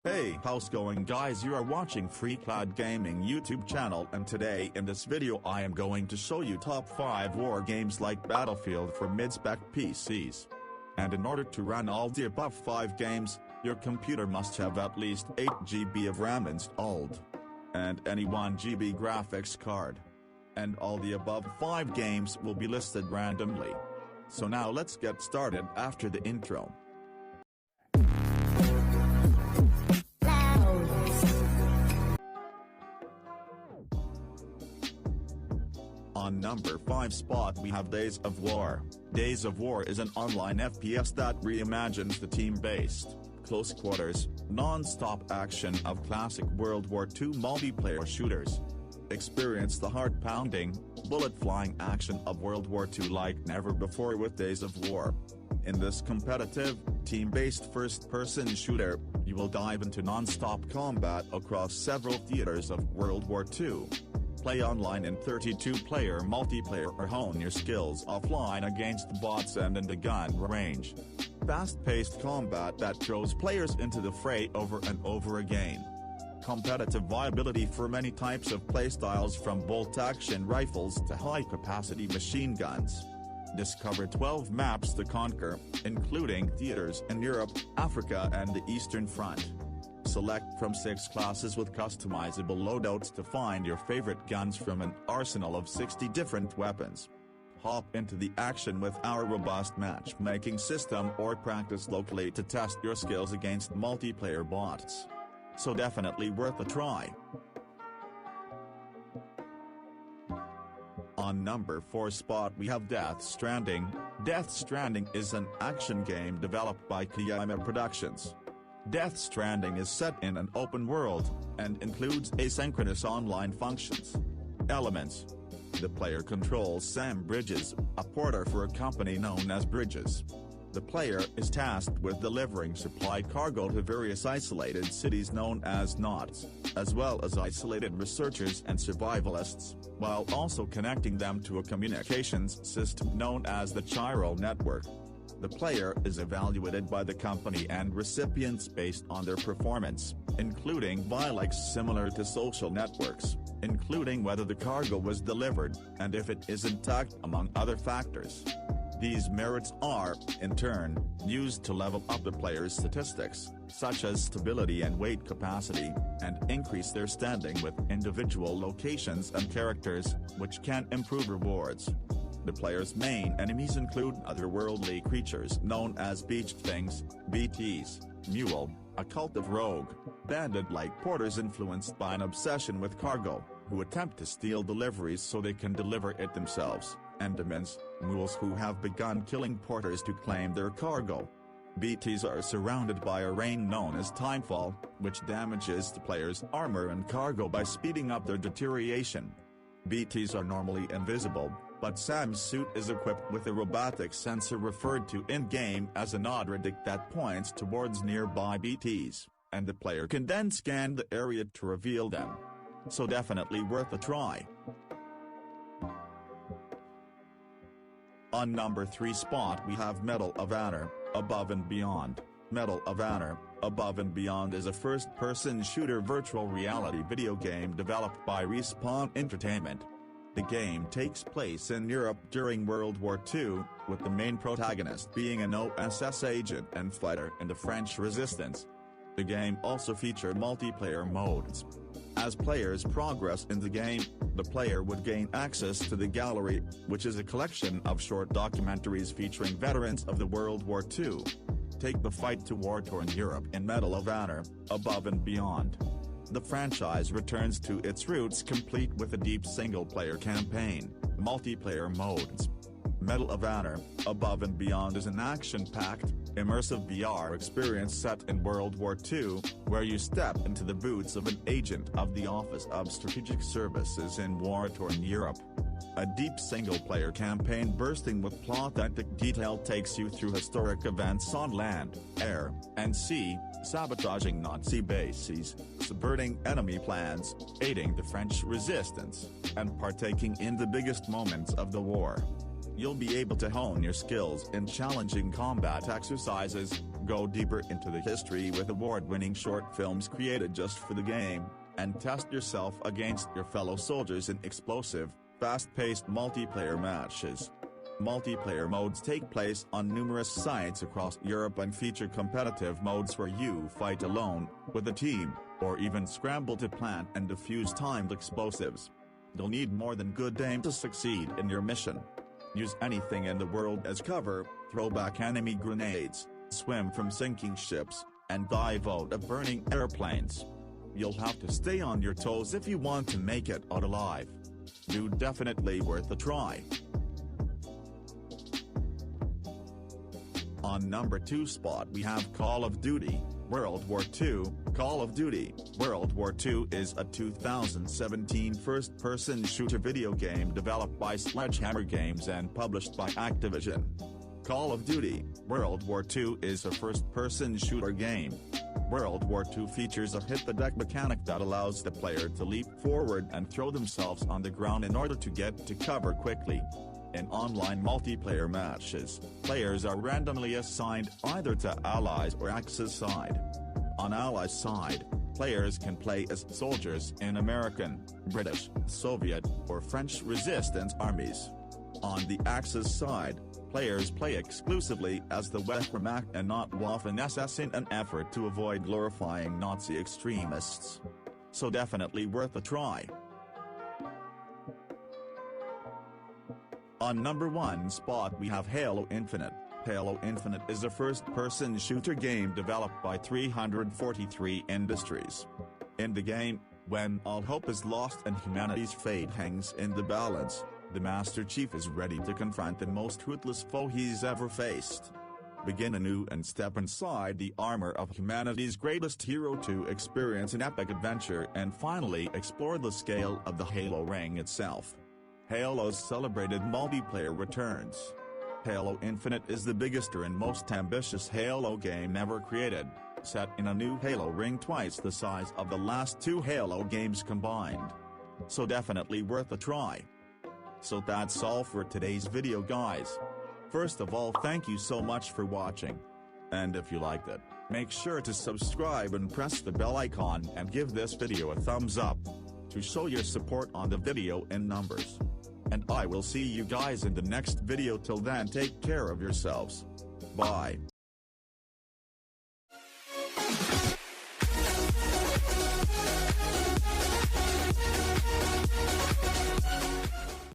Hey, how's going guys? You are watching Free Cloud Gaming YouTube channel, and today in this video I am going to show you top 5 war games like Battlefield for mid-spec PCs. And in order to run all the above 5 games, your computer must have at least 8 GB of RAM installed. And any 1 GB graphics card. And all the above 5 games will be listed randomly. So now let's get started after the intro. On number 5 spot we have Days of War. Days of War is an online FPS that reimagines the team-based, close quarters, non-stop action of classic World War II multiplayer shooters. Experience the heart-pounding, bullet-flying action of World War II like never before with Days of War. In this competitive, team-based first-person shooter, you will dive into non-stop combat across several theaters of World War II. Play online in 32-player multiplayer or hone your skills offline against bots and in the gun range. Fast-paced combat that throws players into the fray over and over again. Competitive viability for many types of playstyles from bolt-action rifles to high-capacity machine guns. Discover 12 maps to conquer, including theaters in Europe, Africa and the Eastern Front. Select from 6 classes with customizable loadouts to find your favorite guns from an arsenal of 60 different weapons. Hop into the action with our robust matchmaking system or practice locally to test your skills against multiplayer bots. So definitely worth a try. On number 4 spot we have Death Stranding. Death Stranding is an action game developed by Kojima Productions. Death Stranding is set in an open world, and includes asynchronous online functions. Elements. The player controls Sam Bridges, a porter for a company known as Bridges. The player is tasked with delivering supply cargo to various isolated cities known as knots, as well as isolated researchers and survivalists, while also connecting them to a communications system known as the Chiral Network. The player is evaluated by the company and recipients based on their performance, including likes similar to social networks, including whether the cargo was delivered, and if it is intact among other factors. These merits are, in turn, used to level up the player's statistics, such as stability and weight capacity, and increase their standing with individual locations and characters, which can improve rewards. The player's main enemies include otherworldly creatures known as beach things, BTs, mule, a cult of rogue, bandit-like porters influenced by an obsession with cargo, who attempt to steal deliveries so they can deliver it themselves, and demons, mules who have begun killing porters to claim their cargo. BTs are surrounded by a rain known as timefall, which damages the player's armor and cargo by speeding up their deterioration. BTs are normally invisible, but Sam's suit is equipped with a robotic sensor referred to in-game as an odd-redict that points towards nearby BTs, and the player can then scan the area to reveal them. So definitely worth a try. On number 3 spot we have Medal of Honor, Above and Beyond. Medal of Honor, Above and Beyond is a first-person shooter virtual reality video game developed by Respawn Entertainment. The game takes place in Europe during World War II, with the main protagonist being an OSS agent and fighter in the French Resistance. The game also features multiplayer modes. As players progress in the game, the player would gain access to the gallery, which is a collection of short documentaries featuring veterans of the World War II. Take the fight to war-torn Europe in Medal of Honor, Above and Beyond. The franchise returns to its roots complete with a deep single-player campaign, multiplayer modes. Medal of Honor, Above and Beyond is an action-packed, immersive VR experience set in World War II, where you step into the boots of an agent of the Office of Strategic Services in war-torn Europe. A deep single-player campaign bursting with plot-epic detail takes you through historic events on land, air, and sea, sabotaging Nazi bases, subverting enemy plans, aiding the French resistance, and partaking in the biggest moments of the war. You'll be able to hone your skills in challenging combat exercises, Go deeper into the history with award-winning short films created just for the game, and test yourself against your fellow soldiers in explosive, fast-paced multiplayer matches. Multiplayer modes take place on numerous sites across Europe and feature competitive modes where you fight alone, with a team, or even scramble to plant and defuse timed explosives. You'll need more than good aim to succeed in your mission. Use anything in the world as cover, throw back enemy grenades, swim from sinking ships, and dive out of burning airplanes. You'll have to stay on your toes if you want to make it out alive. Dude, definitely worth a try. On number 2 spot we have Call of Duty, World War II. Call of Duty, World War II is a 2017 first-person shooter video game developed by Sledgehammer Games and published by Activision. Call of Duty, World War II is a first-person shooter game. World War II features a hit-the-deck mechanic that allows the player to leap forward and throw themselves on the ground in order to get to cover quickly. In online multiplayer matches, players are randomly assigned either to Allies or Axis side. On Allies side, players can play as soldiers in American, British, Soviet, or French resistance armies. On the Axis side, players play exclusively as the Wehrmacht and not Waffen-SS in an effort to avoid glorifying Nazi extremists. So definitely worth a try. On number 1 spot we have Halo Infinite. Halo Infinite is a first-person shooter game developed by 343 Industries. In the game, when all hope is lost and humanity's fate hangs in the balance, the Master Chief is ready to confront the most ruthless foe he's ever faced. Begin anew and step inside the armor of humanity's greatest hero to experience an epic adventure and finally explore the scale of the Halo ring itself. Halo's celebrated multiplayer returns. Halo Infinite is the biggest and most ambitious Halo game ever created, set in a new Halo ring twice the size of the last 2 Halo games combined. So definitely worth a try. So that's all for today's video, guys. First of all, thank you so much for watching. And if you liked it, make sure to subscribe and press the bell icon and give this video a thumbs up to show your support on the video in numbers. And I will see you guys in the next video. Till then, take care of yourselves. Bye.